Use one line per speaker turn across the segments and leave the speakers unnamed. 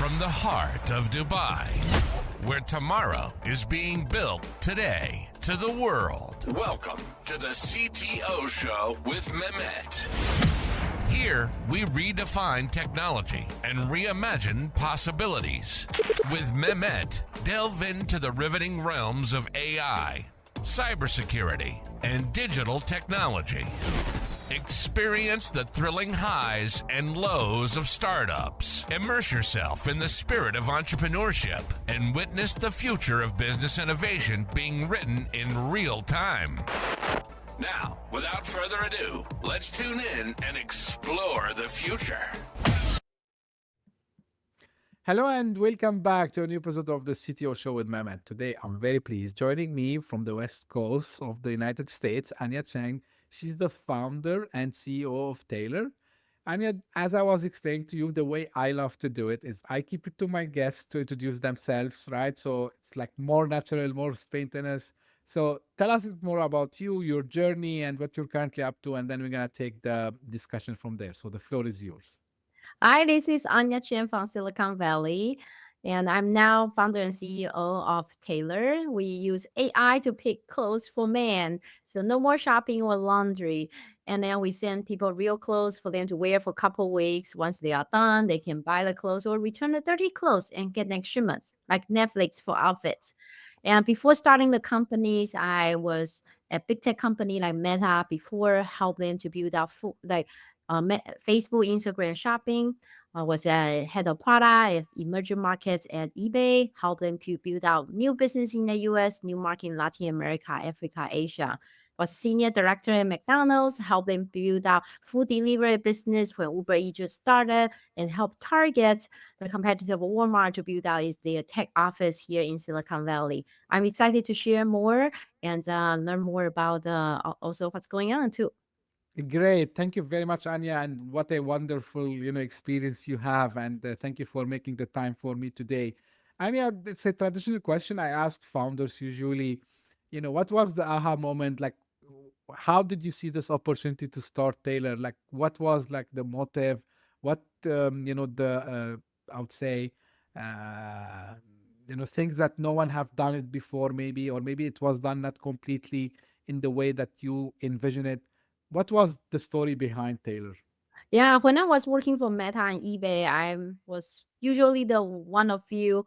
from the heart of Dubai, where tomorrow is being built today, to the world. Welcome to the CTO Show with Mehmet. Here, we redefine technology and reimagine possibilities. With Mehmet, delve into the riveting realms of AI, cybersecurity, and digital technology. Experience the thrilling highs and lows of startups. Immerse yourself in the spirit of entrepreneurship and witness the future of business innovation being written in real time. Now, without further ado, let's tune in and explore the future.
Hello and welcome back to a new episode of the CTO Show with Mehmet. Today, I'm very pleased. Joining me from the West Coast of the United States, Anya Cheng. She's the founder and CEO of Taelor. Anya, as I was explaining to you, the way I love to do it is I keep it to my guests to introduce themselves, right? So it's like more natural, more spontaneous. So tell us more about you, your journey, and what you're currently up to, and then we're going to take the discussion from there. So the floor is yours.
Hi, this is Anya Cheng from Silicon Valley, and I'm now founder and CEO of Taelor. We use AI to pick clothes for men, so no more shopping or laundry. And then we send people real clothes for them to wear for a couple weeks. Once they are done, they can buy the clothes or return the dirty clothes and get next shipments, like Netflix for outfits. And before starting the companies, I was at big tech company like Meta before, help them to build out Facebook, Instagram shopping. Was a head of product at emerging markets at eBay, help them to build out new business in the US, new market in Latin America, Africa, Asia. Was senior director at McDonald's, help them build out food delivery business when Uber Eats just started, and help Target, the competitor of Walmart, to build out their tech office here in Silicon Valley. I'm excited to share more and learn more about also what's going on too.
Great. Thank you very much, Anya. And what a wonderful, experience you have. And thank you for making the time for me today. Anya, it's a traditional question I ask founders usually. What was the aha moment? Like, how did you see this opportunity to start Taylor? Like, what was like the motive? What, I would say, uh, things that no one have done it before, maybe, or maybe it was done not completely in the way that you envision it. What was the story behind Taylor?
Yeah, when I was working for Meta and eBay, I was usually the one of few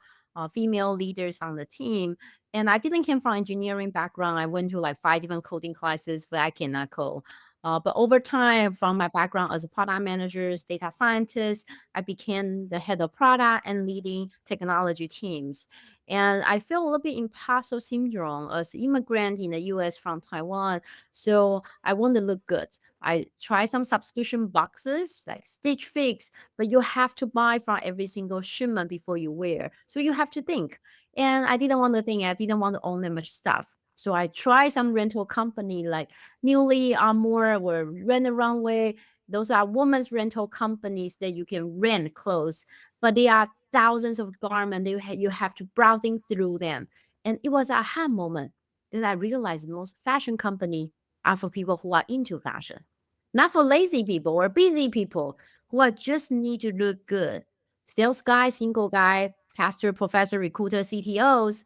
female leaders on the team. And I didn't come from engineering background. I went to like 5 different coding classes, but I cannot code. But over time, from my background as a product manager, data scientist, I became the head of product and leading technology teams. And I feel a little bit imposter syndrome as immigrant in the US from Taiwan. So I want to look good. I try some subscription boxes like Stitch Fix, but you have to buy from every single shipment before you wear. So you have to think. And I didn't want to think, I didn't want to own that much stuff. So I tried some rental company like Newly, Armour, or Rent a Runway. Those are women's rental companies that you can rent clothes, but they are thousands of garments. You have to browsing through them. And it was a aha moment that I realized most fashion company are for people who are into fashion, not for lazy people or busy people who are just need to look good. Sales guy, single guy, pastor, professor, recruiter, CTOs,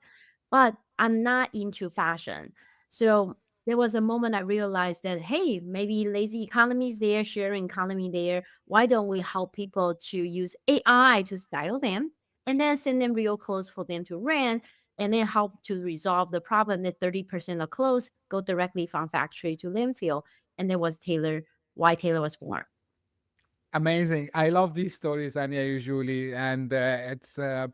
but I'm not into fashion. So there was a moment I realized that, hey, maybe lazy economy is there, sharing economy there. Why don't we help people to use AI to style them and then send them real clothes for them to rent and then help to resolve the problem that 30% of clothes go directly from factory to landfill. And that was why Taylor was born.
Amazing. I love these stories, Anya, usually. And it's uh,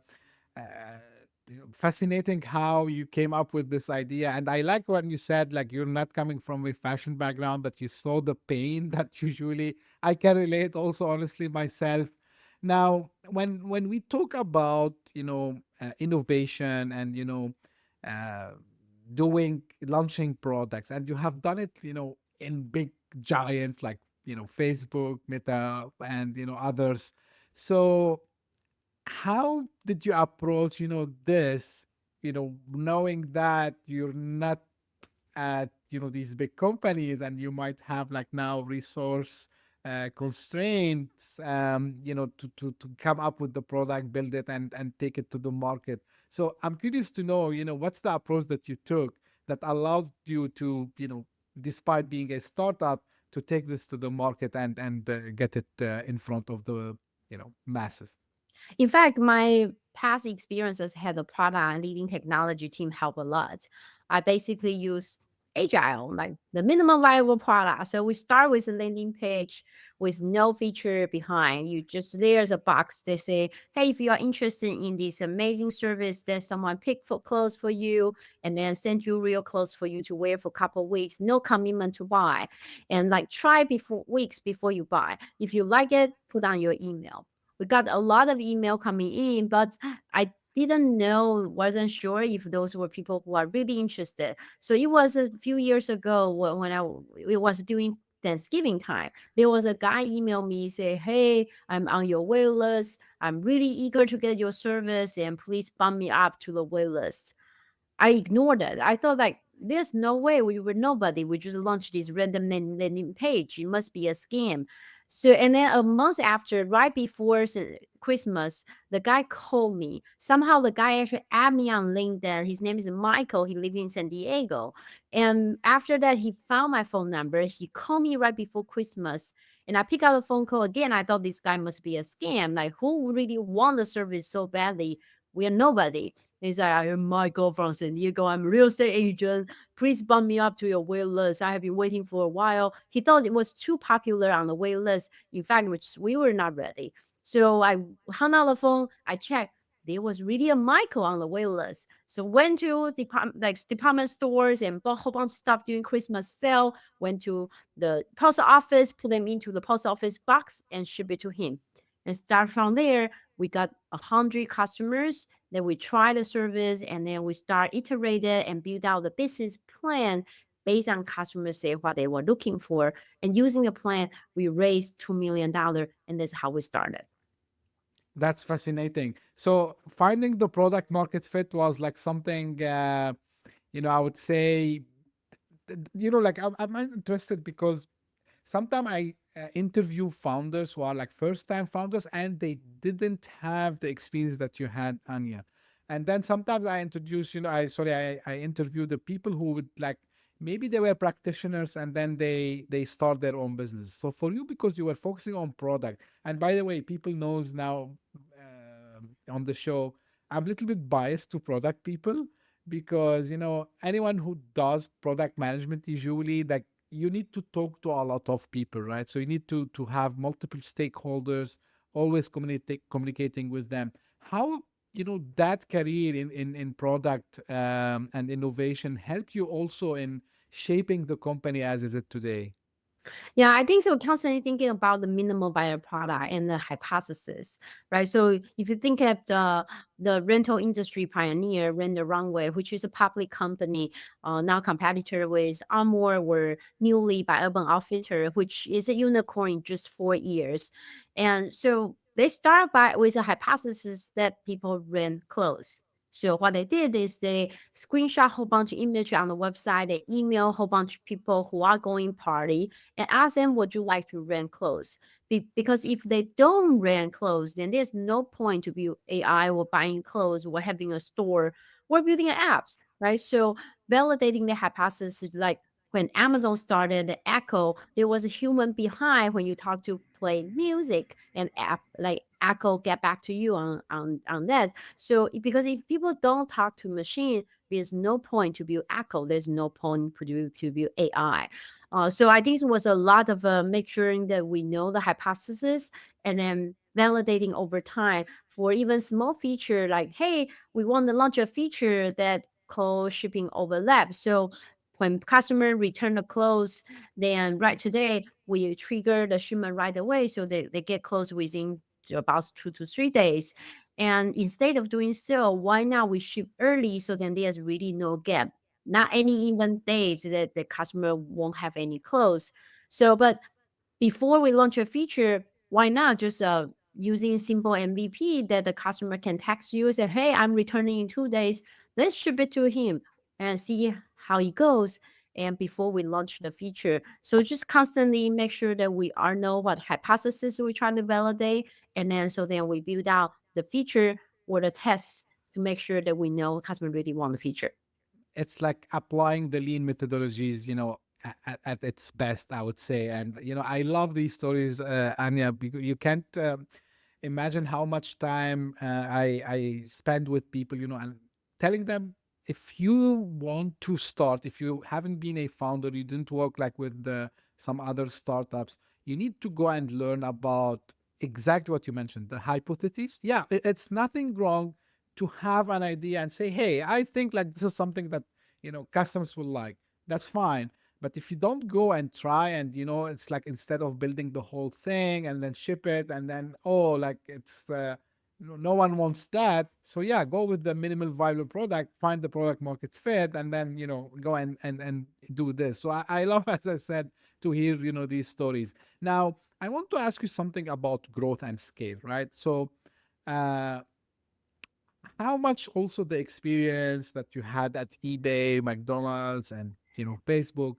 fascinating how you came up with this idea. And I like when you said, like, you're not coming from a fashion background, but you saw the pain that usually I can relate also, honestly, myself. Now, when we talk about, innovation and, uh, launching products, and you have done it, in big giants like, Facebook, Meta, and, others. So how did you approach, this, knowing that you're not at, these big companies and you might have like now resource constraints, to come up with the product, build it, and take it to the market. So I'm curious to know, what's the approach that you took that allowed you to, despite being a startup, to take this to the market and get it in front of the, masses.
In fact, my past experiences had the product and leading technology team help a lot. I basically use agile, like the minimum viable product. So we start with a landing page with no feature behind. You just there's a box. They say, hey, if you are interested in this amazing service, there's someone pick for clothes for you and then send you real clothes for you to wear for a couple of weeks. No commitment to buy. And like try before weeks before you buy. If you like it, put on your email. We got a lot of email coming in, but I didn't know, wasn't sure if those were people who are really interested. So it was a few years ago when it was during Thanksgiving time. There was a guy email me say, "Hey, I'm on your wait list. I'm really eager to get your service, and please bump me up to the wait list." I ignored it. I thought like there's no way we were nobody. We just launched this random landing page. It must be a scam. So and then a month after, right before Christmas, the guy called me. Somehow the guy actually added me on LinkedIn. His name is Michael. He lives in San Diego. And after that, he found my phone number. He called me right before Christmas. And I pick up the phone call again. I thought this guy must be a scam. Like who really want the service so badly? We are nobody. He's like, I am Michael from San Diego. I'm a real estate agent. Please bump me up to your wait list. I have been waiting for a while. He thought it was too popular on the wait list. In fact, which we were not ready. So I hung up the phone. I checked. There was really a Michael on the wait list. So went to department stores and bought a whole bunch of stuff during Christmas sale. Went to the post office, put them into the post office box, and ship it to him. And start from there. We got 100 customers. Then we try the service and then we start iterated and build out the business plan based on customers say what they were looking for. And using the plan, we raised $2 million, and that's how we started.
That's fascinating. So finding the product market fit was like something, I would say, like I'm interested because sometimes I interview founders who are like first time founders and they didn't have the experience that you had, Anya. And then sometimes I introduce, I interview the people who would like maybe they were practitioners and then they start their own business. So for you, because you were focusing on product, and by the way, people knows now on the show, I'm a little bit biased to product people because anyone who does product management usually like you need to talk to a lot of people, right? So you need to have multiple stakeholders, always communicating with them. How that career in product and innovation help you also in shaping the company as is it today?
Yeah, I think so. Constantly thinking about the minimal viable product and the hypothesis, right? So if you think of the rental industry pioneer, Rent the Runway, which is a public company, now competitor with Armour, were newly by Urban Outfitter, which is a unicorn in just 4 years, and so they start by with a hypothesis that people rent clothes. So what they did is they screenshot a whole bunch of image on the website, they email a whole bunch of people who are going party, and ask them, would you like to rent clothes? Because if they don't rent clothes, then there's no point to build AI or buying clothes or having a store or building apps, right? So validating the hypothesis, like when Amazon started the Echo, there was a human behind when you talk to play music and app like Echo get back to you on that. So because if people don't talk to machine, there's no point to build Echo. There's no point to build AI. So I think it was a lot of make sure that we know the hypothesis and then validating over time for even small feature like, hey, we want to launch a feature that call shipping overlap. So when customer return the clothes, then right today we trigger the shipment right away so they get clothes within about 2 to 3 days. And instead of doing so, why not we ship early so then there's really no gap, not any even days that the customer won't have any clothes. So, but before we launch a feature, why not just using simple MVP that the customer can text you and say, hey, I'm returning in 2 days. Let's ship it to him and see how it goes. and before we launch the feature. So just constantly make sure that we are know what hypothesis we're trying to validate, and then so then we build out the feature or the tests to make sure that we know customer really want the feature.
It's like applying the lean methodologies, at its best, I would say. And I love these stories, Anya, because you can't imagine how much time I spend with people, and telling them, if you want to start, if you haven't been a founder, you didn't work like with some other startups, you need to go and learn about exactly what you mentioned, the hypotheses. Yeah, it's nothing wrong to have an idea and say, hey, I think like this is something that customers will like. That's fine. But if you don't go and try, and it's like, instead of building the whole thing and then ship it, and then, oh, like it's no one wants that. So yeah, go with the minimal viable product, find the product market fit, and then go and do this. So I love, as I said, to hear these stories. Now I want to ask you something about growth and scale, right? So uh how much also the experience that you had at eBay, McDonald's, and Facebook.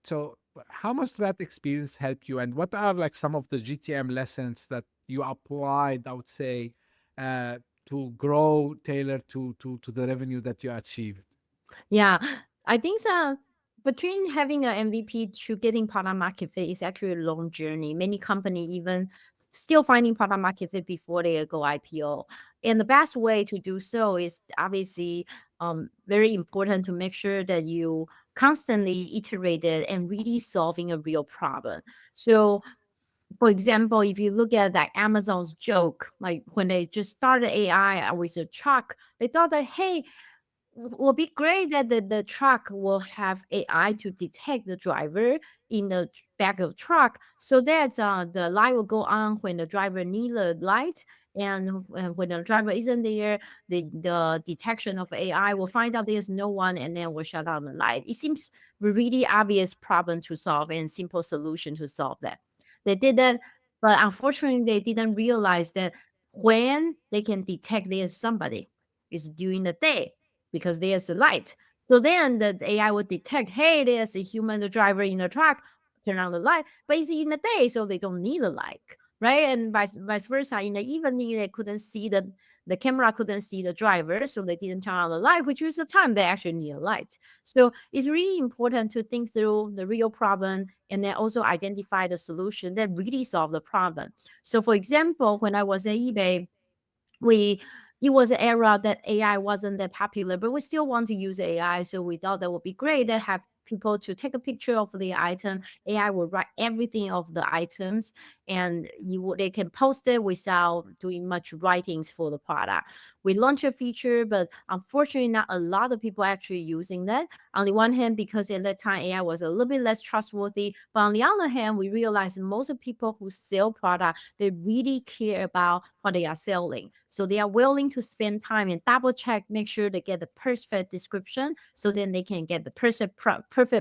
So how much that experience helped you, and what are like some of the GTM lessons that you applied, I would say, uh, to grow Taylor to the revenue that you achieved?
Yeah, I think so. Between having an MVP to getting product market fit is actually a long journey. Many company even still finding product market fit before they go IPO. And the best way to do so is obviously very important to make sure that you constantly iterate it and really solving a real problem. So for example, if you look at that Amazon's joke, like when they just started AI with a truck, they thought that, hey, will be great that the truck will have AI to detect the driver in the back of truck, so that the light will go on when the driver need the light, and when the driver isn't there, the detection of AI will find out there's no one, and then will shut down the light. It seems a really obvious problem to solve and simple solution to solve that. They did that, but unfortunately, they didn't realize that when they can detect there's somebody, it's during the day because there's a light. So then the AI will detect, hey, there's a human driver in the truck, turn on the light, but it's in the day, so they don't need a light, right? And vice versa. In the evening, they couldn't see the camera couldn't see the driver, so they didn't turn on the light, which is the time they actually need a light. So it's really important to think through the real problem and then also identify the solution that really solve the problem. So for example, when I was at eBay, we it was an era that AI wasn't that popular, but we still want to use AI. So we thought that would be great to have people to take a picture of the item. AI will write everything of the items, and they can post it without doing much writings for the product. We launched a feature, but unfortunately, not a lot of people actually using that. On the one hand, because at that time AI was a little bit less trustworthy, but on the other hand, we realized most of people who sell product, they really care about what they are selling. So they are willing to spend time and double check, make sure they get the perfect description, so then they can get the perfect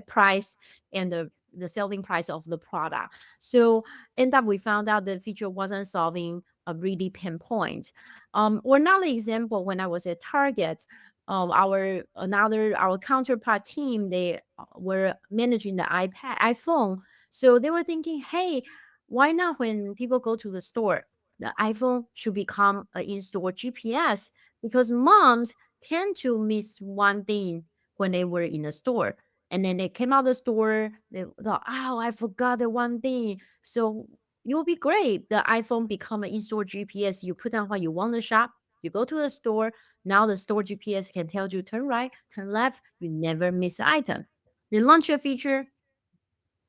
price and the selling price of the product. So end up we found out the feature wasn't solving a really pinpoint. Or another example, when I was at Target, our counterpart team, they were managing the iPhone. So they were thinking, hey, why not when people go to the store, the iPhone should become an in-store GPS, because moms tend to miss one thing when they were in the store. And then they came out of the store, they thought, oh, I forgot the one thing. So it will be great. The iPhone become an in-store GPS. You put on what you want to shop. You go to the store. Now the store GPS can tell you turn right, turn left. You never miss an item. They launch a feature.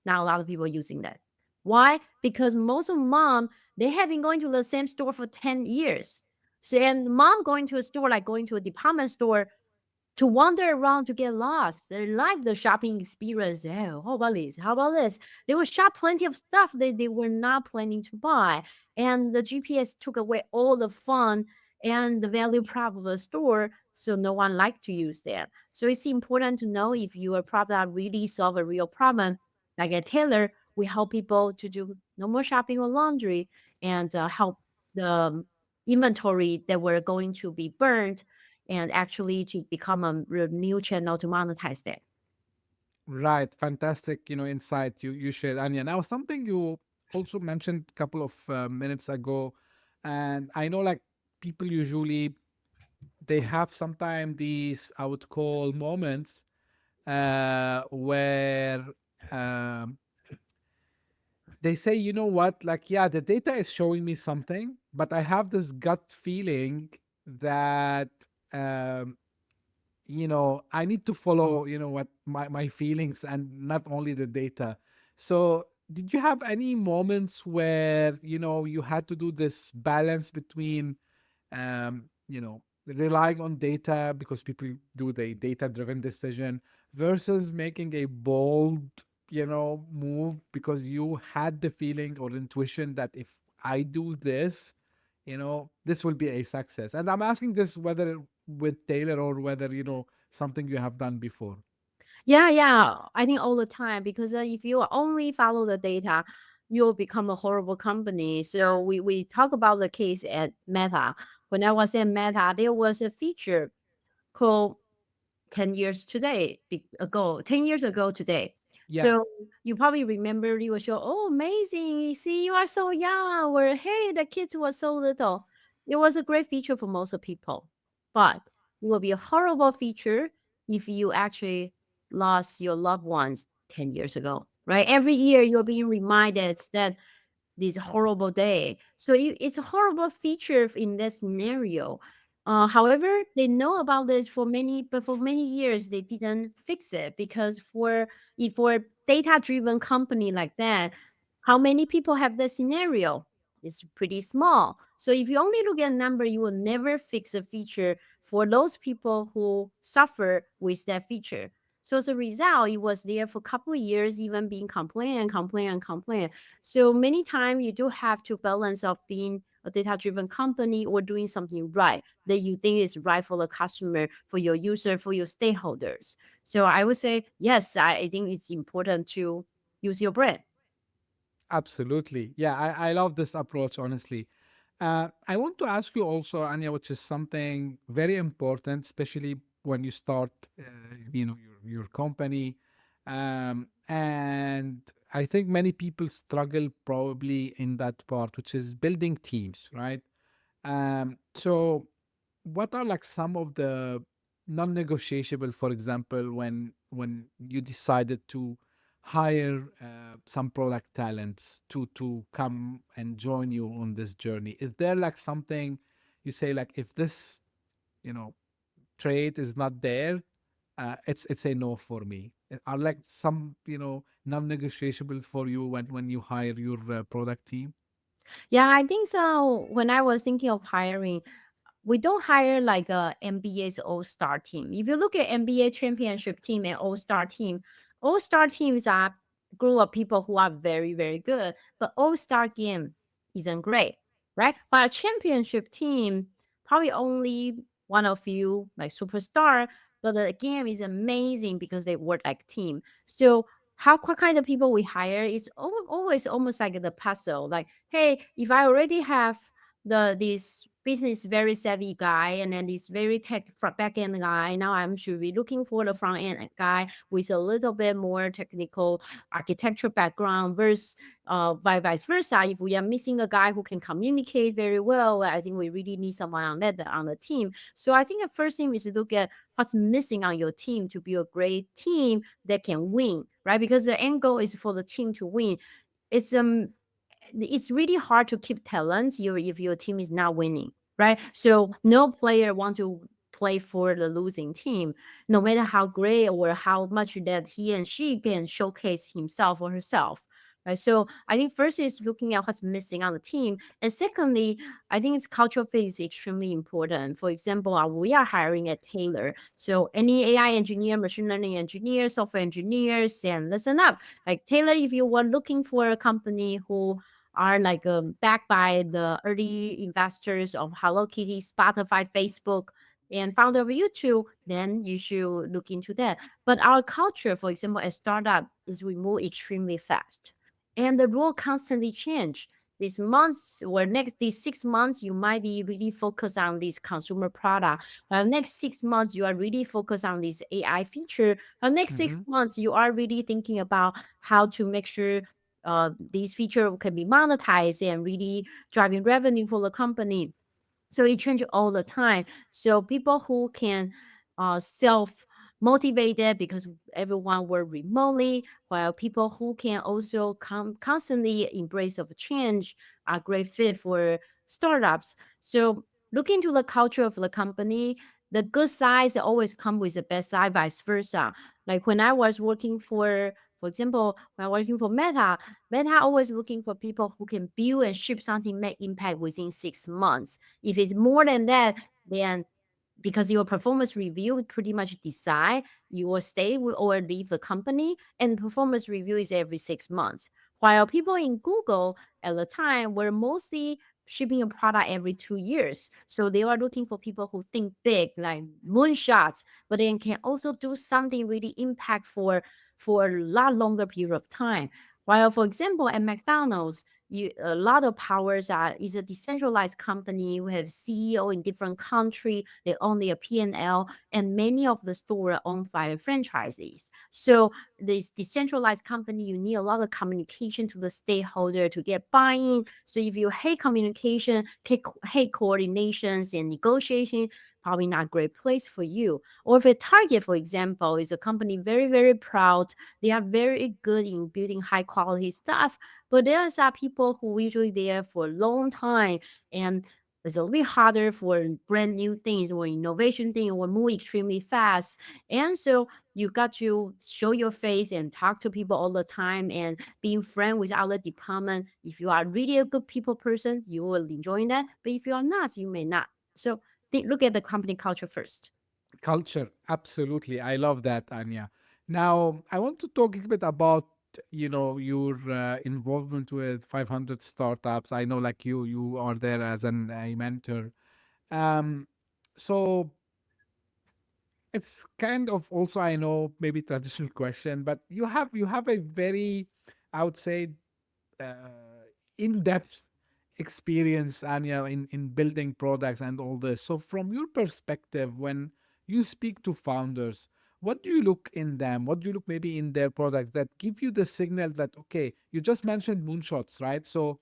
Not a lot of people using that. Why? Because most of mom, they have been going to the same store for 10 years. So, and mom going to a store like going to a department store to wander around to get lost. They like the shopping experience. Oh, how about this? How about this? They will shop plenty of stuff that they were not planning to buy. And the GPS took away all the fun and the value prop of the store. So no one liked to use that. So it's important to know if your product really solve a real problem. Like at Taylor, we help people to do no more shopping or laundry, and help the inventory that were going to be burned and actually to become a real new channel to monetize that.
Right. Fantastic, insight you shared, Anya. Now, something you also mentioned a couple of minutes ago, and I know like people usually they have sometimes these I would call moments where um, they say, you know what, like, yeah, the data is showing me something, but I have this gut feeling that um, I need to follow, what my feelings and not only the data. So did you have any moments where, you had to do this balance between, relying on data because people do the data driven decision versus making a bold, move because you had the feeling or intuition that if I do this, this will be a success. And I'm asking this whether with Taylor or whether, something you have done before.
Yeah, yeah. I think all the time because if you only follow the data, you'll become a horrible company. So we talk about the case at Meta. When I was at Meta, there was a feature called 10 years today ago 10 years ago today.
Yeah.
So you probably remember you will show, oh amazing, you see you are so young, or hey the kids were so little. It was a great feature for most of people, but it will be a horrible feature if you actually lost your loved ones 10 years ago, right? Every year you're being reminded that this horrible day. So it's a horrible feature in that scenario. However, they know about this but for many years they didn't fix it because for a data-driven company like that, how many people have that scenario? It's pretty small. So if you only look at a number, you will never fix a feature for those people who suffer with that feature. So as a result, it was there for a couple of years, even being complain. So many times you do have to balance of being a data-driven company or doing something right that you think is right for the customer, for your user, for your stakeholders. So I would say, yes, I think it's important to use your brand.
Absolutely. Yeah, I love this approach, honestly. I want to ask you also, Anya, which is something very important, especially when you start, your company. And I think many people struggle probably in that part, which is building teams, right? So what are like some of the non-negotiable, for example, when you decided to hire some product talents to come and join you on this journey? Is there like something you say like if this, you know, trait is not there, it's a no for me? Are like some, non-negotiable for you when you hire your product team?
Yeah, I think so. When I was thinking of hiring, we don't hire like a NBA's all-star team. If you look at NBA championship team and all-star teams are group of people who are very, very good, but all-star game isn't great, right? But a championship team, probably only one of few like superstar, but the game is amazing because they work like team. So what kind of people we hire is always almost like the puzzle. Like, hey, if I already have this business very savvy guy and then this very tech back end guy. Now I'm should be looking for the front end guy with a little bit more technical architecture background versus vice versa. If we are missing a guy who can communicate very well, I think we really need someone on the team. So I think the first thing is to look at what's missing on your team to be a great team that can win, right? Because the end goal is for the team to win. It's really hard to keep talents if your team is not winning, right? So no player want to play for the losing team, no matter how great or how much that he and she can showcase himself or herself. Right. So I think first is looking at what's missing on the team. And secondly, I think it's cultural fit is extremely important. For example, we are hiring at Taylor. So any AI engineer, machine learning engineer, software engineers, and listen up. Like Taylor, if you were looking for a company who are like backed by the early investors of Hello Kitty, Spotify, Facebook, and founder of YouTube, then you should look into that. But our culture, for example, as startup, is we move extremely fast, and the rule constantly change. these months or next these 6 months, you might be really focused on this consumer product. Next 6 months, you are really focused on this AI feature. Next six
Mm-hmm.
months, you are really thinking about how to make sure these feature can be monetized and really driving revenue for the company. So it changes all the time. So people who can self motivated because everyone work remotely, while people who can also constantly embrace of change are great fit for startups. So look into the culture of the company. The good sides always come with the best side, vice versa. Like when I was working for example, when working for Meta always looking for people who can build and ship something, make impact within 6 months. If it's more than that, then because your performance review pretty much decide you will stay or leave the company, and performance review is every 6 months. While people in Google at the time were mostly shipping a product every 2 years. So they are looking for people who think big, like moonshots, but then can also do something really impactful for a lot longer period of time. While, for example, at McDonald's, a lot of powers are is a decentralized company. We have CEO in different country. They own their P&L, and many of the store are owned by franchisees. So this decentralized company, you need a lot of communication to the stakeholder to get buy-in. So if you hate communication, hate coordinations and negotiation, probably not a great place for you. Or if a Target, for example, is a company very, very proud, they are very good in building high quality stuff, but there's are people who usually there for a long time, and it's a little bit harder for brand new things or innovation thing or move extremely fast. And so you got to show your face and talk to people all the time and being friend with other department. If you are really a good people person, you will enjoy that. But if you are not, you may not. So look at the company culture first.
Culture, absolutely. I love that, Anya. Now, I want to talk a little bit about your involvement with 500 startups. I know, like you are there as a mentor. Um, so it's kind of also, I know, maybe traditional question, but you have a very, I would say, uh, in-depth experience, Anya, in building products and all this. So from your perspective, when you speak to founders, what do you look in them? What do you look maybe in their product that give you the signal that, okay, you just mentioned moonshots, right? So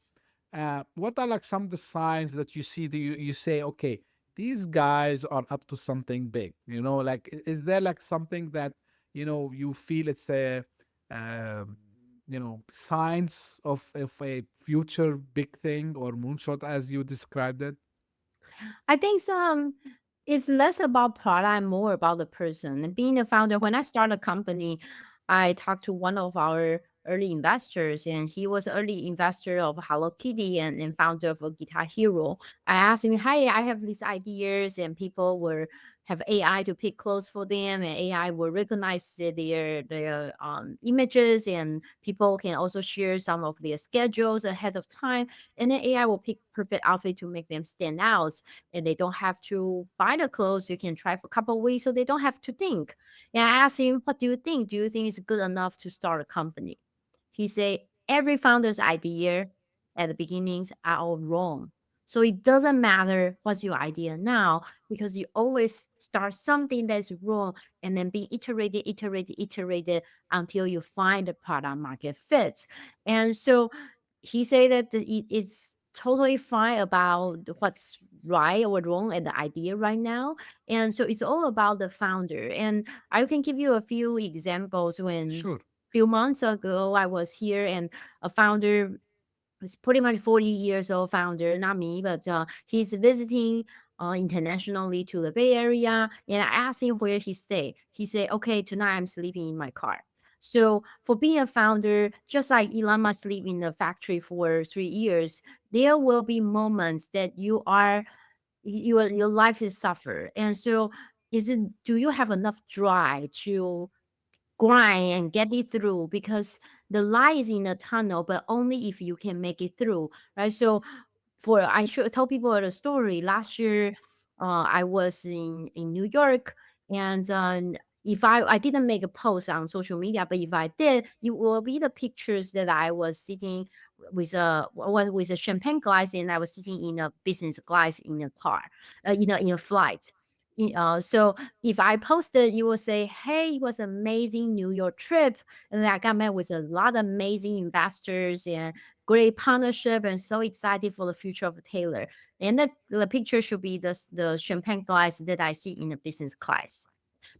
what are like some of the signs that you see that you say, okay, these guys are up to something big, like is there like something that you feel it's a um, signs of a future big thing or moonshot as you described it?
I think it's less about product and more about the person. And being a founder, when I started a company, I talked to one of our early investors, and he was early investor of Hello Kitty and founder of a Guitar Hero. I asked him, "Hey, I have these ideas, and people were have AI to pick clothes for them, and AI will recognize their images, and people can also share some of their schedules ahead of time, and then AI will pick perfect outfit to make them stand out, and they don't have to buy the clothes. You can try for a couple of weeks, so they don't have to think." And I asked him, "What do you think? Do you think it's good enough to start a company?" He said, "Every founder's idea at the beginnings are all wrong. So it doesn't matter what's your idea now, because you always start something that's wrong and then be iterated until you find the product market fit." And so he said that it's totally fine about what's right or wrong at the idea right now. And so it's all about the founder. And I can give you a few examples. When
Sure.
few months ago I was here, and a founder, it's pretty much 40 years old founder, not me, but he's visiting internationally to the Bay Area. And I asked him where he stay. He said, "Okay, tonight I'm sleeping in my car." So for being a founder, just like Elon Musk sleep in the factory for 3 years, there will be moments that your life is suffer. And so do you have enough drive to grind and get it through? Because the light is in the tunnel, but only if you can make it through, right? So for I should tell people a story. Last year, I was in New York, and if I didn't make a post on social media, but if I did, it will be the pictures that I was sitting with a champagne glass, and I was sitting in a business class in a car, in a flight. So if I posted, you will say, "Hey, it was amazing New York trip," and then I got met with a lot of amazing investors and great partnership, and so excited for the future of Taylor. And the picture should be the champagne glass that I see in the business class.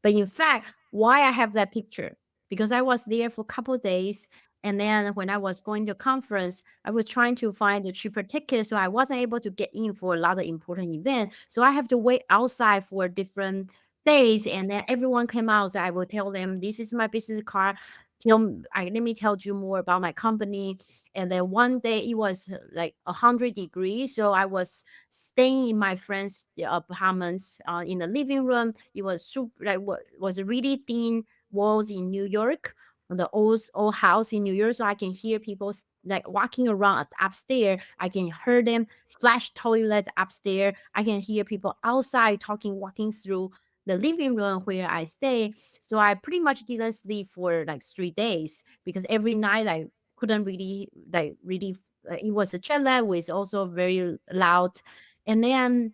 But in fact, why I have that picture? Because I was there for a couple of days. And then when I was going to conference, I was trying to find the cheaper ticket. So I wasn't able to get in for a lot of important events. So I have to wait outside for different days. And then everyone came out. So I will tell them, this is my business card. Let me tell you more about my company. And then one day it was like 100 degrees. So I was staying in my friend's apartments in the living room. It was super, like what was really thin walls in New York, the old house in New York. So I can hear people like walking around upstairs. I can hear them flash toilet upstairs. I can hear people outside talking, walking through the living room where I stay. So I pretty much didn't sleep for like 3 days because every night I couldn't really. It was a jet lag, was also very loud, and then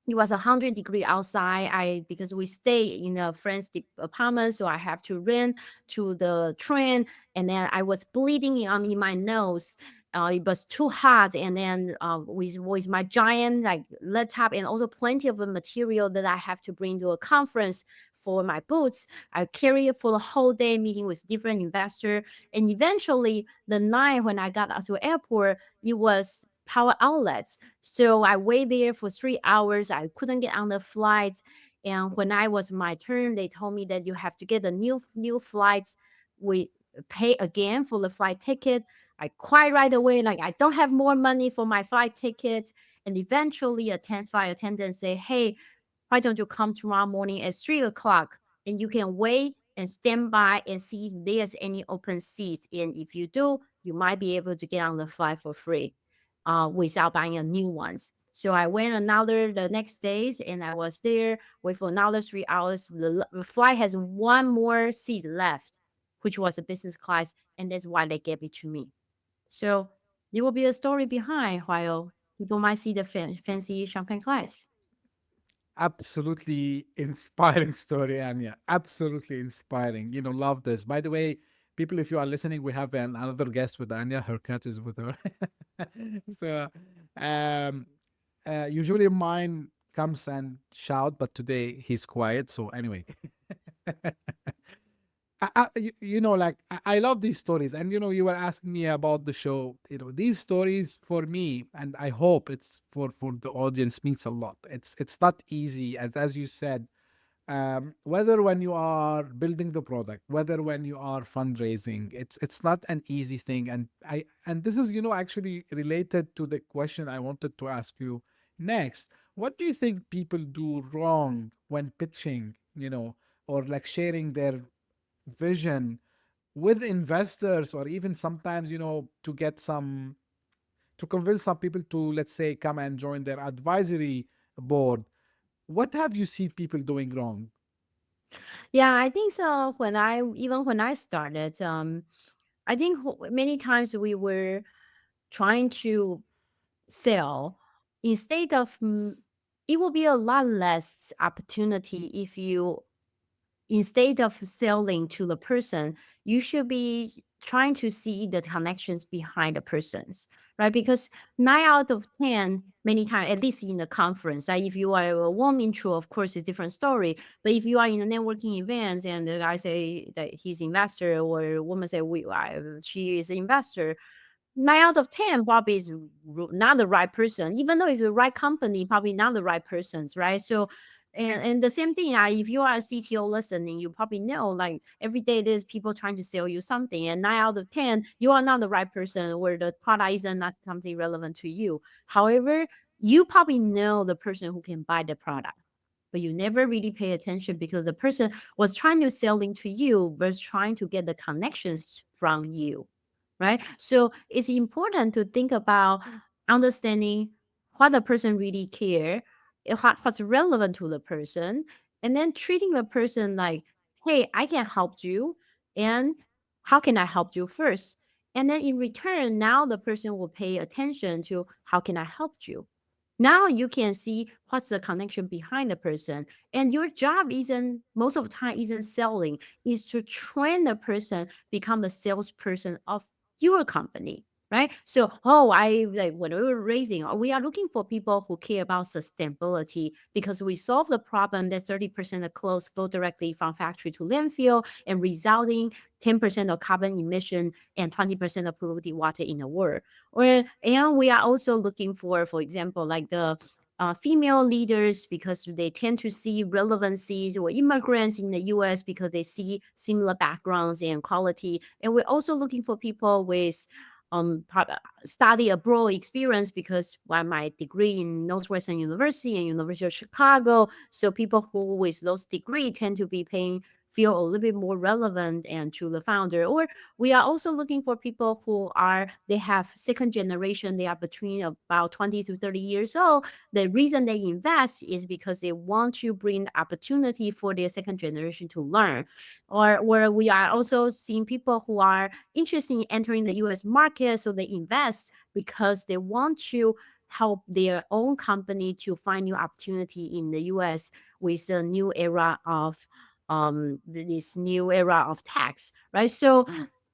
it was 100 degrees outside. Because we stay in a friend's apartment, so I have to run to the train, and then I was bleeding in my nose. It was too hot, and then with my giant like laptop and also plenty of the material that I have to bring to a conference for my boots, I carry it for the whole day, meeting with different investors. And eventually, the night when I got out to airport, it was power outlets. So I waited there for 3 hours. I couldn't get on the flight. And when I was my turn, they told me that you have to get a new flights. We pay again for the flight ticket. I cried right away, like I don't have more money for my flight tickets. And eventually, a flight attendant say, "Hey, why don't you come tomorrow morning at 3 o'clock, and you can wait and stand by and see if there's any open seats. And if you do, you might be able to get on the flight for free, without buying a new ones." So I went the next days, and I was there, wait for another 3 hours. The flight has one more seat left, which was a business class, and that's why they gave it to me. So there will be a story behind while people might see the fancy champagne glass.
Absolutely inspiring story, Anya. Absolutely inspiring. Love this. By the way, people, if you are listening, we have another guest with Anya. Her cat is with her. So, um, usually mine comes and shout, but today he's quiet. So anyway, I love these stories, and you were asking me about the show. These stories for me, and I hope it's for the audience, means a lot. It's not easy, as you said. Whether when you are building the product, whether when you are fundraising, it's not an easy thing. And this is actually related to the question I wanted to ask you next. What do you think people do wrong when pitching, or like sharing their vision with investors, or even sometimes to convince some people to, let's say, come and join their advisory board? What have you seen people doing wrong?
Yeah, I think so. When I started, I think many times we were trying to sell instead of it will be a lot less opportunity if you, instead of selling to the person, you should be trying to see the connections behind the persons, right? Because 9 out of 10, many times, at least in the conference, like if you are a warm intro, of course, it's a different story. But if you are in a networking events and the guy say that he's investor, or a woman say she is an investor, 9 out of 10 probably is not the right person. Even though if you're the right company, probably not the right persons, right? So, and the same thing, if you are a CTO listening, you probably know like every day there's people trying to sell you something, and 9 out of 10, you are not the right person, or the product is not something relevant to you. However, you probably know the person who can buy the product, but you never really pay attention because the person was trying to selling to you versus trying to get the connections from you, right? So it's important to think about understanding what the person really care, what's relevant to the person, and then treating the person like, hey, I can help you, and how can I help you first? And then in return, now the person will pay attention to how can I help you? Now you can see what's the connection behind the person. And your job isn't most of the time isn't selling, is to train the person become the salesperson of your company. Right. So, I like when we were raising, we are looking for people who care about sustainability because we solve the problem that 30% of clothes go directly from factory to landfill and resulting 10% of carbon emission and 20% of polluted water in the world. And we are also looking for example, like the female leaders because they tend to see relevancies or immigrants in the US because they see similar backgrounds and quality. And we're also looking for people with study abroad experience because my degree in Northwestern University and University of Chicago. So people who with those degree tend to be paying feel a little bit more relevant and to the founder. Or we are also looking for people who they have second generation, they are between about 20 to 30 years old. The reason they invest is because they want to bring opportunity for their second generation to learn. Or we are also seeing people who are interested in entering the US market, so they invest because they want to help their own company to find new opportunity in the US with the new era of this new era of tax, right? So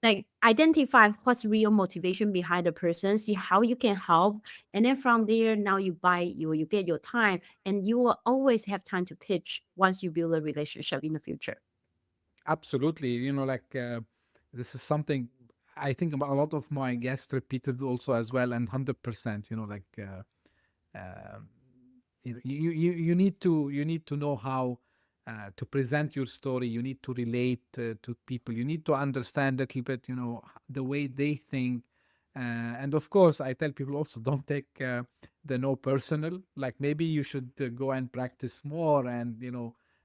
like identify what's real motivation behind the person, see how you can help, and then from there now you get your time, and you will always have time to pitch once you build a relationship in the future.
Absolutely. This is something I think a lot of my guests repeated also as well, and 100%, um, you need to know how to present your story. You need to relate to people. You need to understand a little bit, the way they think. And of course, I tell people also don't take the no personal. Like maybe you should go and practice more, and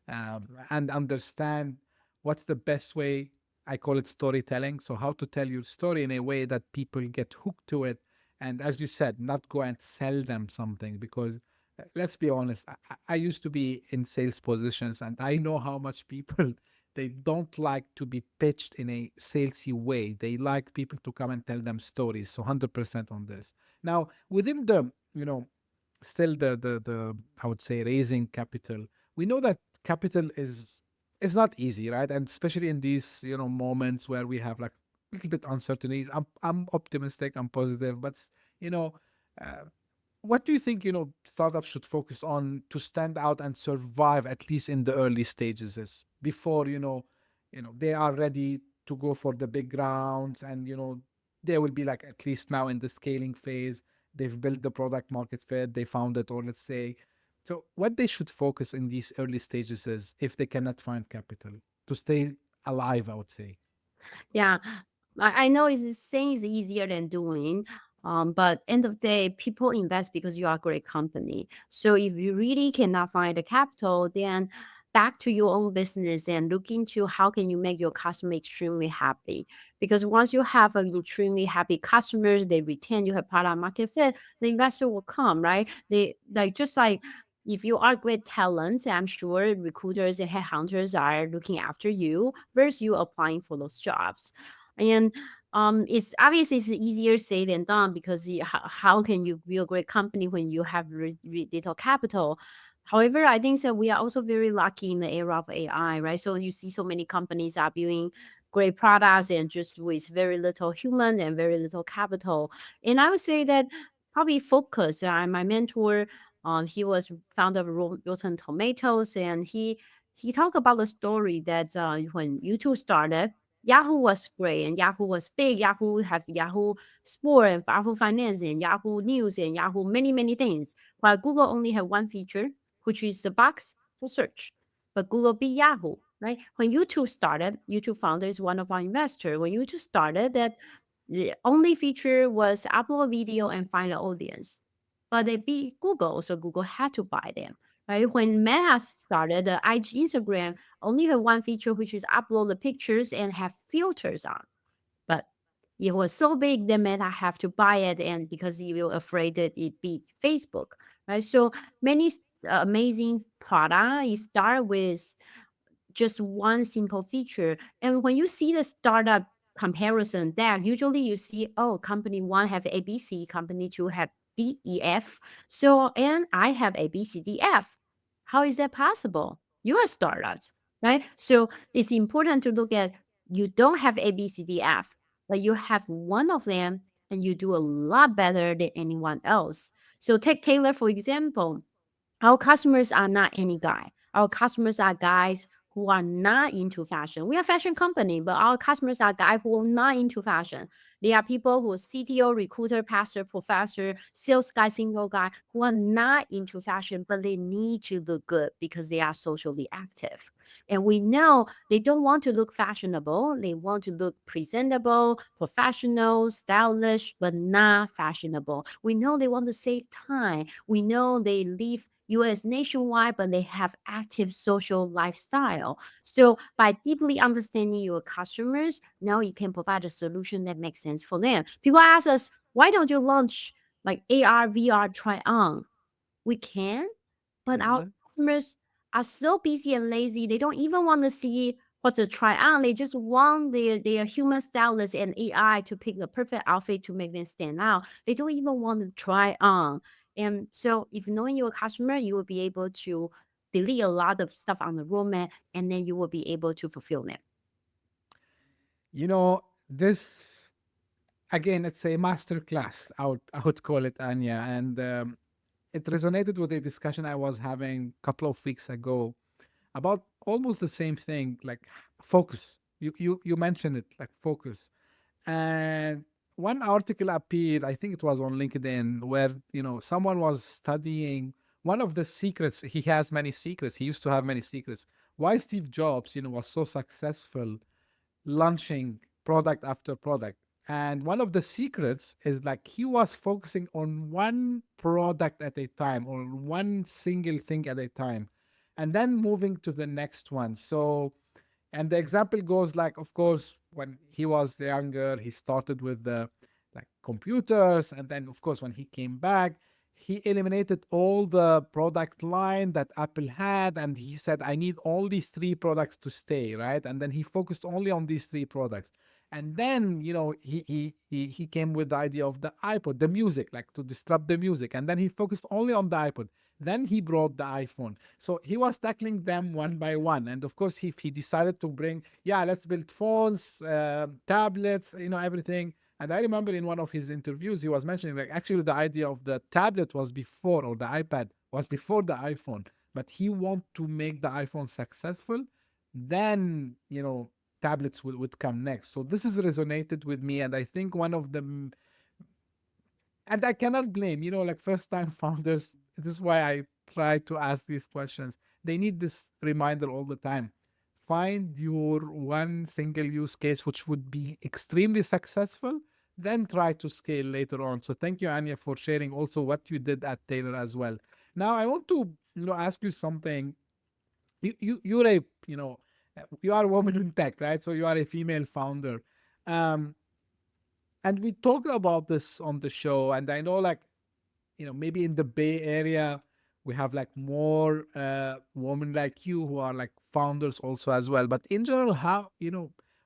and understand what's the best way. I call it storytelling. So how to tell your story in a way that people get hooked to it, and as you said, not go and sell them something, because let's be honest, I used to be in sales positions, and I know how much people they don't like to be pitched in a salesy way. They like people to come and tell them stories. So 100% on this. Now within the still the I would say raising capital, we know that capital is not easy, right? And especially in these moments where we have like a little bit uncertainties. I'm optimistic, I'm positive, but you know uh, what do you think startups should focus on to stand out and survive, at least in the early stages, is before they are ready to go for the big rounds, and they will be like at least now in the scaling phase. They've built the product market fit, they found it, or let's say. So what they should focus in these early stages is, if they cannot find capital, to stay alive, I would say.
Yeah, I know it's saying is easier than doing. But end of the day, people invest because you are a great company. So if you really cannot find the capital, then back to your own business and look into how can you make your customer extremely happy. Because once you have an extremely happy customers, they retain, you have product market fit, the investor will come, right? They like just like if you are great talents, I'm sure recruiters and headhunters are looking after you versus you applying for those jobs. And it's obviously it's easier said than done because how can you build a great company when you have little capital? However, I think that we are also very lucky in the era of AI, right? So you see so many companies are building great products and just with very little human and very little capital. And I would say that probably focus. My mentor, he was founder of Rotten Tomatoes, and he talked about the story that when YouTube started, Yahoo was great and Yahoo was big. Yahoo have Yahoo Sport and Yahoo Finance and Yahoo News and Yahoo many things. While Google only had one feature, which is the box for search. But Google beat Yahoo, right? When YouTube started, YouTube founder is one of our investors. When YouTube started, that the only feature was upload video and find an audience. But they beat Google, so Google had to buy them. Right? When Meta started, the IG Instagram only had one feature, which is upload the pictures and have filters on. But it was so big that Meta have to buy it, and because he was afraid that it beat Facebook, right? So many amazing product start with just one simple feature. And when you see the startup comparison that usually you see, oh, company one have ABC, company two have DEF. So, and I have ABCDF. How is that possible? You're a startup, right? So it's important to look at you don't have ABCDF, but you have one of them and you do a lot better than anyone else. So take Taylor, for example. Our customers are not any guy. Our customers are guys who are not into fashion. We are a fashion company, but our customers are guys who are not into fashion. They are people who are CTO, recruiter, pastor, professor, sales guy, single guy, who are not into fashion, but they need to look good because they are socially active. And we know they don't want to look fashionable. They want to look presentable, professional, stylish, but not fashionable. We know they want to save time. We know they live US nationwide, but they have active social lifestyle. So by deeply understanding your customers, now you can provide a solution that makes sense for them. People ask us, why don't you launch like AR, VR try on? We can, but our
Mhm.
customers are so busy and lazy. They don't even want to see what's a try on. They just want their human stylist and AI to pick the perfect outfit to make them stand out. They don't even want to try on. And so if knowing your customer, you will be able to delete a lot of stuff on the roadmap and then you will be able to fulfill them.
This again, it's a master class. I would call it, Anya, and it resonated with a discussion I was having a couple of weeks ago about almost the same thing, like focus. You mentioned it, like focus. And one article appeared, I think it was on LinkedIn, where someone was studying one of the secrets. He has many secrets. He used to have many secrets. Why Steve Jobs, was so successful launching product after product. And one of the secrets is like he was focusing on one product at a time or one single thing at a time and then moving to the next one. So, and the example goes like, of course, when he was younger, he started with the like computers. And then, of course, when he came back, he eliminated all the product line that Apple had. And he said, I need all these three products to stay, right? And then he focused only on these three products. And then, he came with the idea of the iPod, the music, like to disrupt the music. And then he focused only on the iPod. Then he brought the iPhone. So he was tackling them one by one. And of course, if he decided to bring, yeah, let's build phones, tablets, everything. And I remember in one of his interviews, he was mentioning like actually the idea of the tablet was before, or the iPad was before the iPhone, but he want to make the iPhone successful. Then, tablets would come next. So this has resonated with me. And I think one of the and I cannot blame, like first time founders. This is why I try to ask these questions. They need this reminder all the time. Find your one single use case which would be extremely successful, then try to scale later on. So thank you, Anya, for sharing also what you did at Taylor as well. Now I want to, ask you something. You're a, you are a woman in tech, right? So you are a female founder. Um, and we talked about this on the show, and I know like maybe in the Bay Area we have like more women like you who are like founders also as well. But in general, how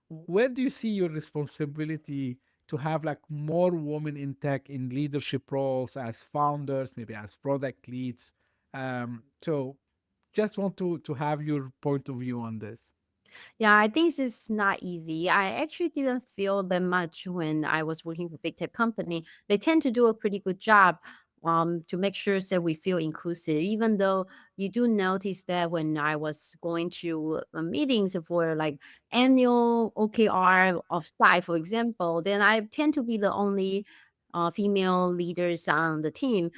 where do you see your responsibility to have like more women in tech in leadership roles as founders, maybe as product leads? So just want to have your point of view on this.
Yeah, I think it's not easy. I actually didn't feel that much when I was working for big tech company. They tend to do a pretty good job to make sure that we feel inclusive. Even though you do notice that when I was going to meetings for like annual OKR of site, for example, then I tend to be the only female leaders on the team.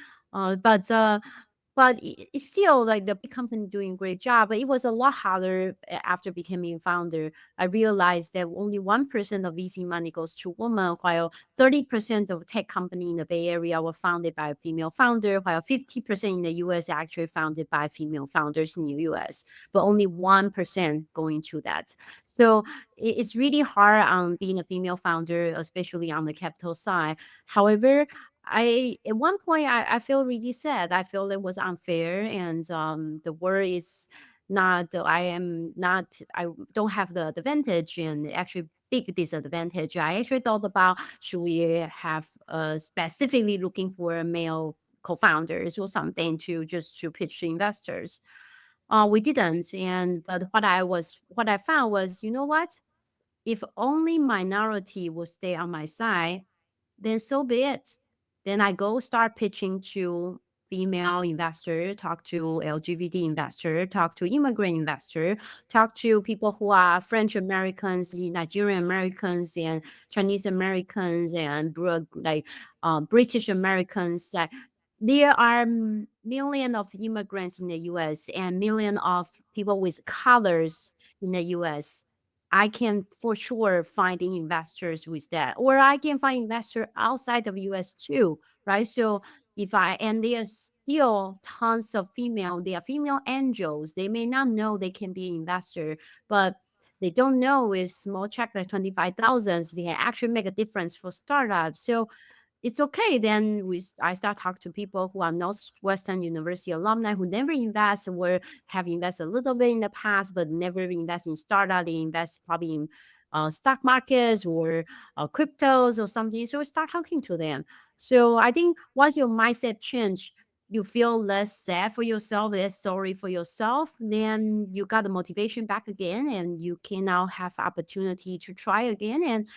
But it's still like the big company doing a great job. But it was a lot harder after becoming founder. I realized that only 1% of VC money goes to women, while 30% of tech company in the Bay Area were founded by a female founder, while 50% in the US actually founded by female founders in the US, but only 1% going to that. So it's really hard on being a female founder, especially on the capital side. However, I at one point I feel really sad. I feel it was unfair, and the world is not. I am not. I don't have the advantage, and actually big disadvantage. I actually thought about, should we have specifically looking for male co-founders or something to just to pitch to investors. We didn't, but what I found was, you know what? If only minority will stay on my side, then so be it. Then I go start pitching to female investor, talk to LGBT investor, talk to immigrant investor, talk to people who are French Americans, Nigerian Americans, and Chinese Americans, and British Americans. That there are millions of immigrants in the U.S. and millions of people with colors in the U.S. I can for sure find investors with that, or I can find investor outside of US too, right? So and there's still tons of they are female angels. They may not know they can be investor, but they don't know if small check like 25,000, they can actually make a difference for startups. So it's okay. Then I start talking to people who are Northwestern University alumni who never invest or have invested a little bit in the past, but never invest in startup. They invest probably in stock markets or cryptos or something. So we start talking to them. So I think once your mindset change, you feel less sad for yourself, less sorry for yourself, then you got the motivation back again, and you can now have opportunity to try again. And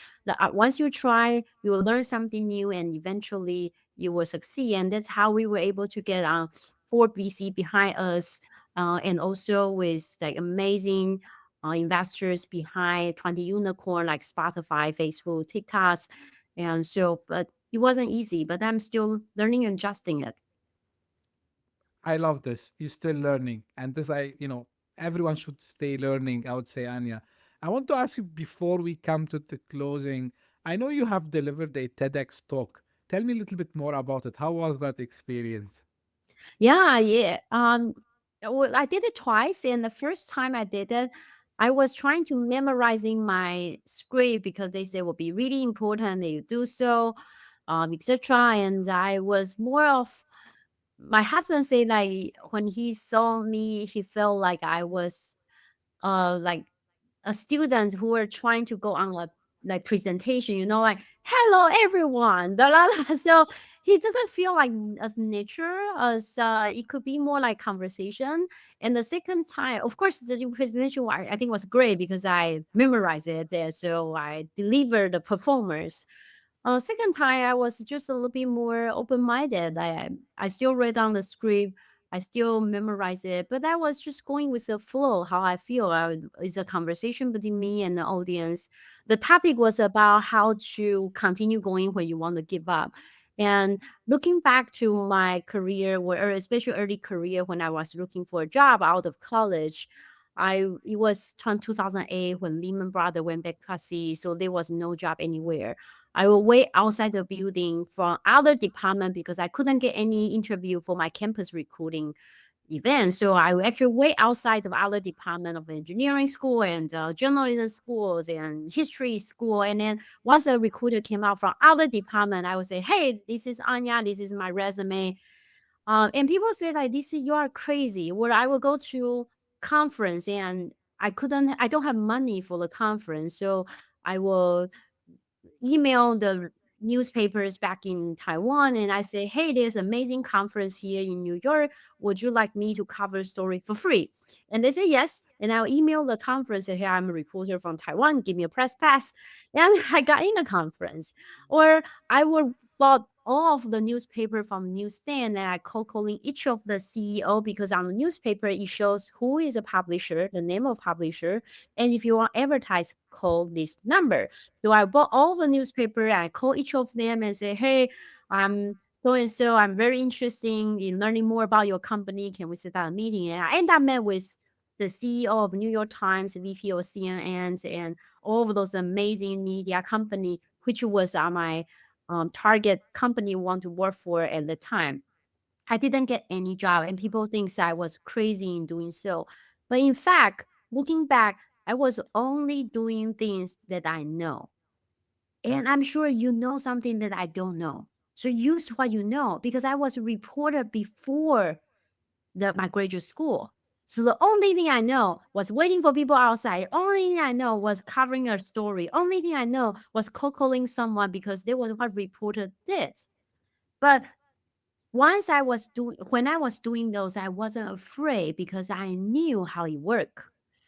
once you try, you will learn something new, and eventually you will succeed. And that's how we were able to get on 4BC behind us, and also with like amazing investors behind 20 unicorn like Spotify, Facebook, TikToks. And so, but it wasn't easy, but I'm still learning and adjusting it.
I love this. You're still learning. And this, everyone should stay learning, I would say, Anya. I want to ask you before we come to the closing. I know you have delivered a TEDx talk. Tell me a little bit more about it. How was that experience?
Yeah. Well, I did it twice, and the first time I did it, I was trying to memorizing my script because they say it will be really important that you do so, etc. And I was more of my husband said like when he saw me, he felt like I was like a student who were trying to go on a like presentation, like hello everyone, da, da, da. So he doesn't feel like as nature as it could be more like conversation. And the second time, of course, the presentation I think was great because I memorized it, so I delivered the performance. Second time, I was just a little bit more open minded. I still read down the script. I still memorize it, but I was just going with the flow, how I feel. It's a conversation between me and the audience. The topic was about how to continue going when you want to give up. And looking back to my career, or especially early career, when I was looking for a job out of college, it was 2008 when Lehman Brothers went bankruptcy, so there was no job anywhere. I will wait outside the building from other department because I couldn't get any interview for my campus recruiting event. So I will actually wait outside of other department of engineering school and journalism schools and history school. And then once a recruiter came out from other department, I would say, hey, this is Anya. This is my resume. And people say like, you are crazy. Where I will go to conference and I don't have money for the conference. So I will email the newspapers back in Taiwan and I say, hey, there's an amazing conference here in New York. Would you like me to cover story for free? And they say yes. And I'll email the conference and say, hey, I'm a reporter from Taiwan. Give me a press pass. And I got in the conference. Or I would bought all of the newspaper from newsstand and I cold calling each of the CEO because on the newspaper it shows who is a publisher, the name of publisher, and if you want advertise, call this number. So I bought all the newspaper and I call each of them and say, hey, I'm so and so. I'm very interested in learning more about your company. Can we set up a meeting? And I end up met with the CEO of New York Times, VP of CNN, and all of those amazing media company, which was my target company want to work for at the time. I didn't get any job, and people think I was crazy in doing so. But in fact, looking back, I was only doing things that I know. And I'm sure you know something that I don't know. So use what you know because I was a reporter before my graduate school. So the only thing I know was waiting for people outside. Only thing I know was covering a story. Only thing I know was cold calling someone because they was what reporter did. But when I was doing those, I wasn't afraid because I knew how it worked.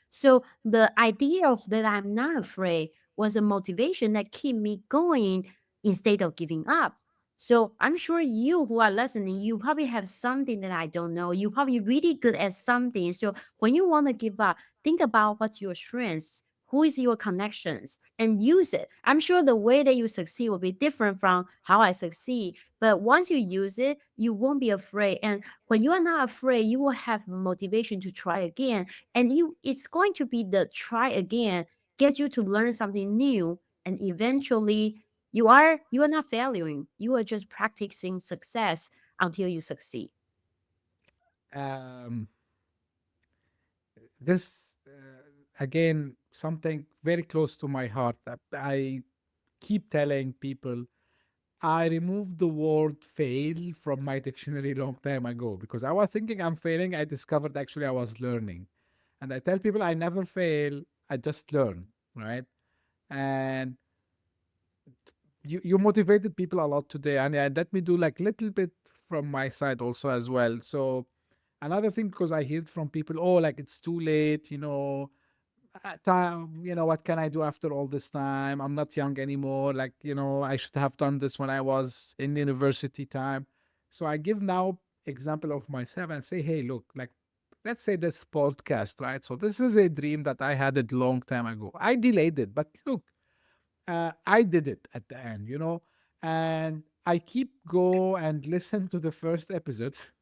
So the idea of that I'm not afraid was a motivation that keep me going instead of giving up. So I'm sure you who are listening, you probably have something that I don't know. You probably really good at something. So when you want to give up, think about what's your strengths, who is your connections, and use it. I'm sure the way that you succeed will be different from how I succeed. But once you use it, you won't be afraid. And when you are not afraid, you will have motivation to try again. And it's going to be the try again, get you to learn something new. And eventually you are not failing. You are just practicing success until you succeed.
Um, this again something very close to my heart that I keep telling people. I removed the word fail from my dictionary long time ago because I was thinking I'm failing. I discovered actually I was learning. And I tell people I never fail, I just learn, right? And you motivated people a lot today, and let me do like little bit from my side also as well. So another thing, because I hear it from people, oh, like it's too late, time, what can I do after all this time? I'm not young anymore. Like, I should have done this when I was in university time. So I give now example of myself and say, hey, look, like, let's say this podcast, right? So this is a dream that I had a long time ago. I delayed it, but look, I did it at the end, and I keep go and listen to the first episodes.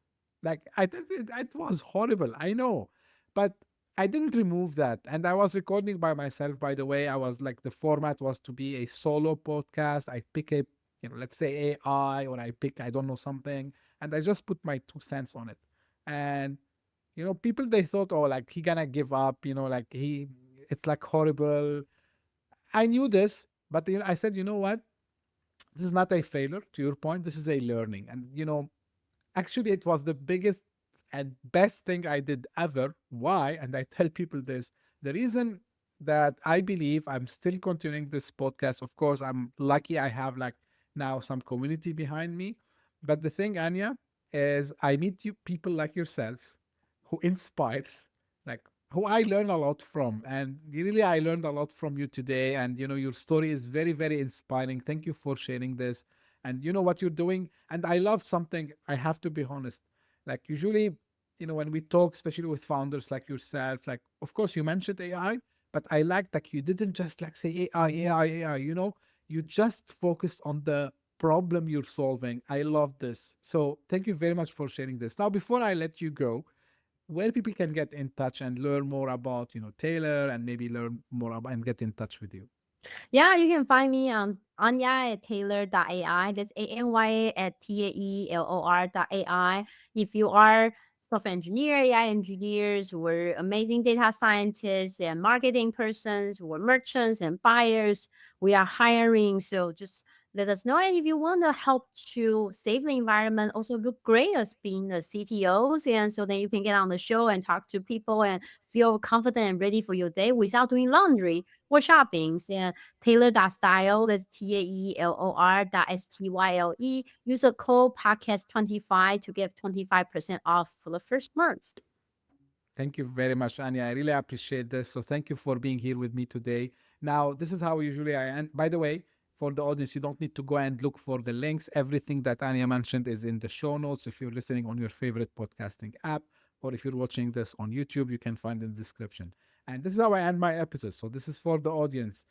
Like I did it was horrible, I know, but I didn't remove that, and I was recording by myself. By the way, I was like the format was to be a solo podcast. I pick a, let's say AI, or I pick I don't know something, and I just put my 2 cents on it, and people they thought, oh, like he gonna give up, like it's like horrible. I knew this, but I said, you know what? This is not a failure. To your point, this is a learning, and actually, it was the biggest and best thing I did ever. Why? And I tell people this: the reason that I believe I'm still continuing this podcast. Of course, I'm lucky I have like now some community behind me. But the thing, Anya, is I meet you people like yourself who inspires, like who I learn a lot from. And really, I learned a lot from you today. And your story is very, very inspiring. Thank you for sharing this. And you know what you're doing. And I love something, I have to be honest. Like usually, when we talk, especially with founders like yourself, like of course you mentioned AI, but I like that you didn't just like say AI, AI, AI, you just focused on the problem you're solving. I love this. So thank you very much for sharing this. Now, before I let you go, where people can get in touch and learn more about, Taylor, and maybe learn more about and get in touch with you.
Yeah, you can find me on Anya at Taelor.ai. That's ANYA at TAELOR.ai. If you are software engineer, AI engineers, who are amazing data scientists and marketing persons, who are merchants and buyers, we are hiring. So just let us know. And if you want to help to save the environment, also look great as being the CTOs. And so then you can get on the show and talk to people and feel confident and ready for your day without doing laundry or shopping. And Taylor.style, that's TAELOR.STYLE. Use a code podcast25 to get 25% off for the first month.
Thank you very much, Anya. I really appreciate this. So thank you for being here with me today. Now, this is how usually I end. By the way, for the audience, you don't need to go and look for the links. Everything that Anya mentioned is in the show notes. If you're listening on your favorite podcasting app, or if you're watching this on YouTube, you can find in the description. And this is how I end my episode. So this is for the audience.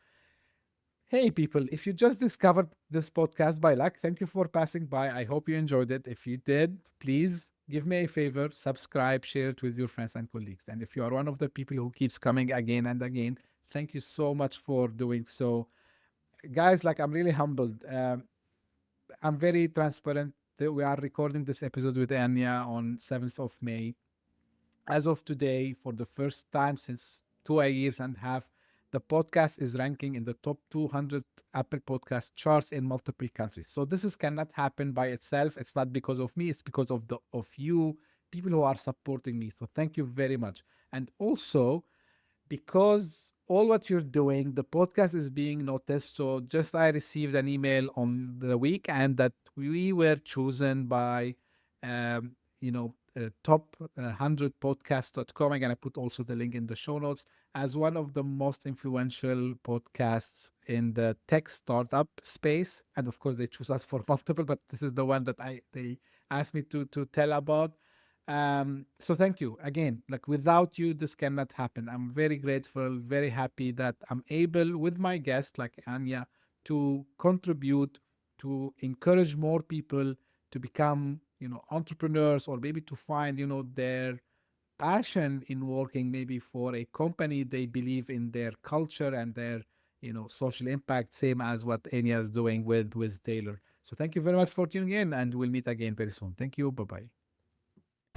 Hey, people, if you just discovered this podcast by luck, thank you for passing by. I hope you enjoyed it. If you did, please give me a favor, subscribe, share it with your friends and colleagues. And if you are one of the people who keeps coming again and again, thank you so much for doing so. Guys, like I'm really humbled. I'm very transparent that we are recording this episode with Anya on 7th of May. As of today, for the first time since 2 years and a half, the podcast is ranking in the top 200 Apple Podcast charts in multiple countries. So this is cannot happen by itself. It's not because of me. It's because of you people who are supporting me. So thank you very much. And also, because all what you're doing, the podcast is being noticed. So just I received an email on the weekend that we were chosen by, top 100podcast.com. I'm going to put also the link in the show notes as one of the most influential podcasts in the tech startup space. And of course, they choose us for multiple, but this is the one that they asked me to tell about. So thank you again. Like without you, this cannot happen. I'm very grateful, very happy that I'm able with my guest like Anya to contribute, to encourage more people to become, entrepreneurs, or maybe to find, their passion in working maybe for a company they believe in their culture and their, social impact, same as what Anya is doing with Taylor. So thank you very much for tuning in, and we'll meet again very soon. Thank you. Bye-bye.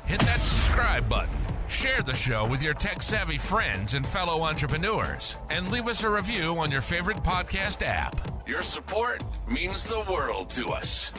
Hit that subscribe button, share the show with your tech-savvy friends and fellow entrepreneurs, and leave us a review on your favorite podcast app. Your support means the world to us.